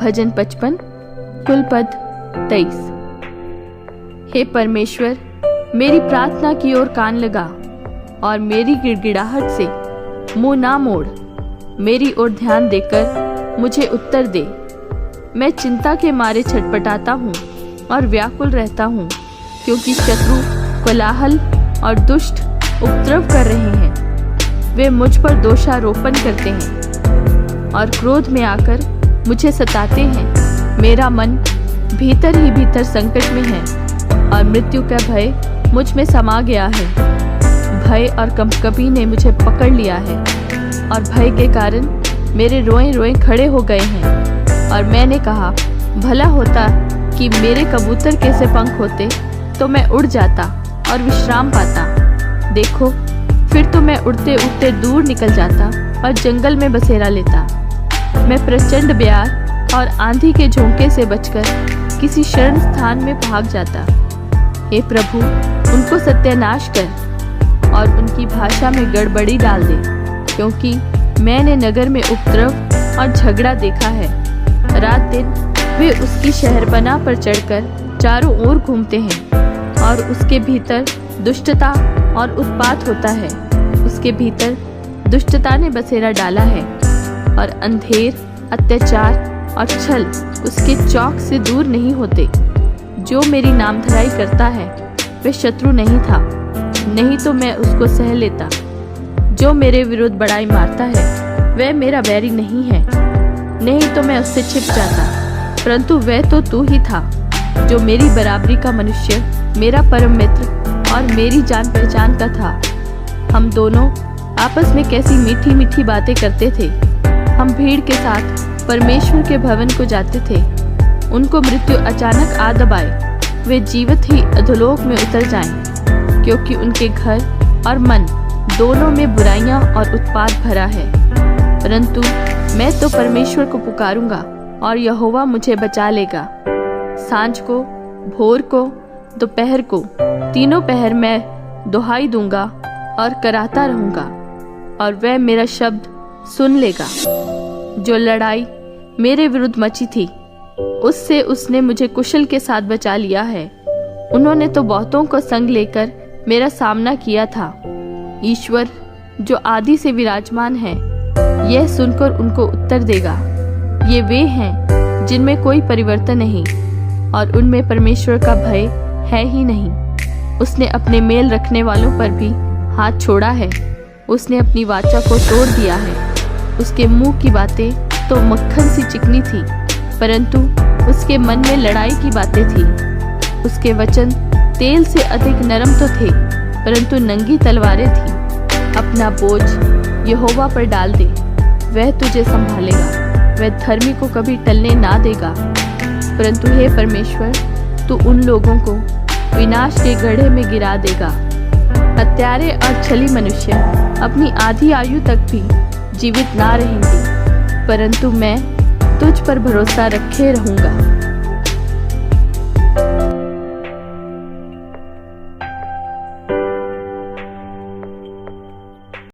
भजन 55 कुल पद 23। हे परमेश्वर, मेरी प्रार्थना की ओर कान लगा और मेरी गिड़गिड़ाहट से मुंह ना मोड़। मेरी ओर ध्यान देकर मुझे उत्तर दे। मैं चिंता के मारे छटपटाता हूँ और व्याकुल रहता हूँ, क्योंकि शत्रु कोलाहल और दुष्ट उपद्रव कर रहे हैं। वे मुझ पर दोषारोपण करते हैं और क्रोध में आकर मुझे सताते हैं। मेरा मन भीतर ही भीतर संकट में है और मृत्यु का भय मुझ में समा गया है। भय और कंपकपी ने मुझे पकड़ लिया है और भय के कारण मेरे रोए रोए खड़े हो गए हैं। और मैंने कहा, भला होता कि मेरे कबूतर के से पंख होते तो मैं उड़ जाता और विश्राम पाता। देखो, फिर तो मैं उड़ते उड़ते दूर निकल जाता और जंगल में बसेरा लेता। मैं प्रचंड ब्यार और आंधी के झोंके से बचकर किसी शरण स्थान में भाग जाता। हे प्रभु, उनको सत्यानाश कर और उनकी भाषा में गड़बड़ी डाल दे, क्योंकि मैंने नगर में उपद्रव और झगड़ा देखा है। रात दिन वे उसकी शहरपनाह पर चढ़कर चारों ओर घूमते हैं और उसके भीतर दुष्टता और उत्पात होता है। उसके भीतर दुष्टता ने बसेरा डाला है और अंधेर, अत्याचार और छल उसके चौक से दूर नहीं होते। जो मेरी नामधराई करता है वह शत्रु नहीं था, नहीं तो मैं उसको सह लेता। जो मेरे विरुद्ध बड़ाई मारता है वह मेरा बैरी नहीं है, नहीं तो मैं उससे छिप जाता। परंतु वह तो तू ही था, जो मेरी बराबरी का मनुष्य, मेरा परम मित्र और मेरी जान पहचान का था। हम दोनों आपस में कैसी मीठी मीठी बातें करते थे। हम भीड़ के साथ परमेश्वर के भवन को जाते थे। उनको मृत्यु अचानक आ दबाए, वे जीवित ही अधोलोक में उतर जाएं, क्योंकि उनके घर और मन दोनों में बुराइयां और उत्पात भरा है। परंतु मैं तो परमेश्वर को पुकारूंगा और यहोवा मुझे बचा लेगा। सांझ को, भोर को, दोपहर को, तीनों पहर मैं दुहाई दूंगा और कराता रहूंगा, और वह मेरा शब्द सुन लेगा। जो लड़ाई मेरे विरुद्ध मची थी, उससे उसने मुझे कुशल के साथ बचा लिया है। उन्होंने तो बहुतों को संग लेकर मेरा सामना किया था। ईश्वर जो आदि से विराजमान है, यह सुनकर उनको उत्तर देगा। ये वे हैं जिनमें कोई परिवर्तन नहीं और उनमें परमेश्वर का भय है ही नहीं। उसने अपने मेल रखने वालों पर भी हाथ छोड़ा है। उसने अपनी वाचा को तोड़ दिया है। उसके मुंह की बातें तो मक्खन सी चिकनी थी, परंतु उसके मन में लड़ाई की बातें थी। उसके वचन तेल से अधिक नरम तो थे, परंतु नंगी तलवारें थी। अपना बोझ यहोवा पर डाल दे, वह तुझे संभालेगा। वह धर्मी को कभी टलने ना देगा। परंतु हे परमेश्वर, तू उन लोगों को विनाश के गड्ढे में गिरा देगा। हत्यारे और छली मनुष्य अपनी आधी आयु तक भी जीवित ना रहेंगे, परंतु मैं तुझ पर भरोसा रखे रहूंगा।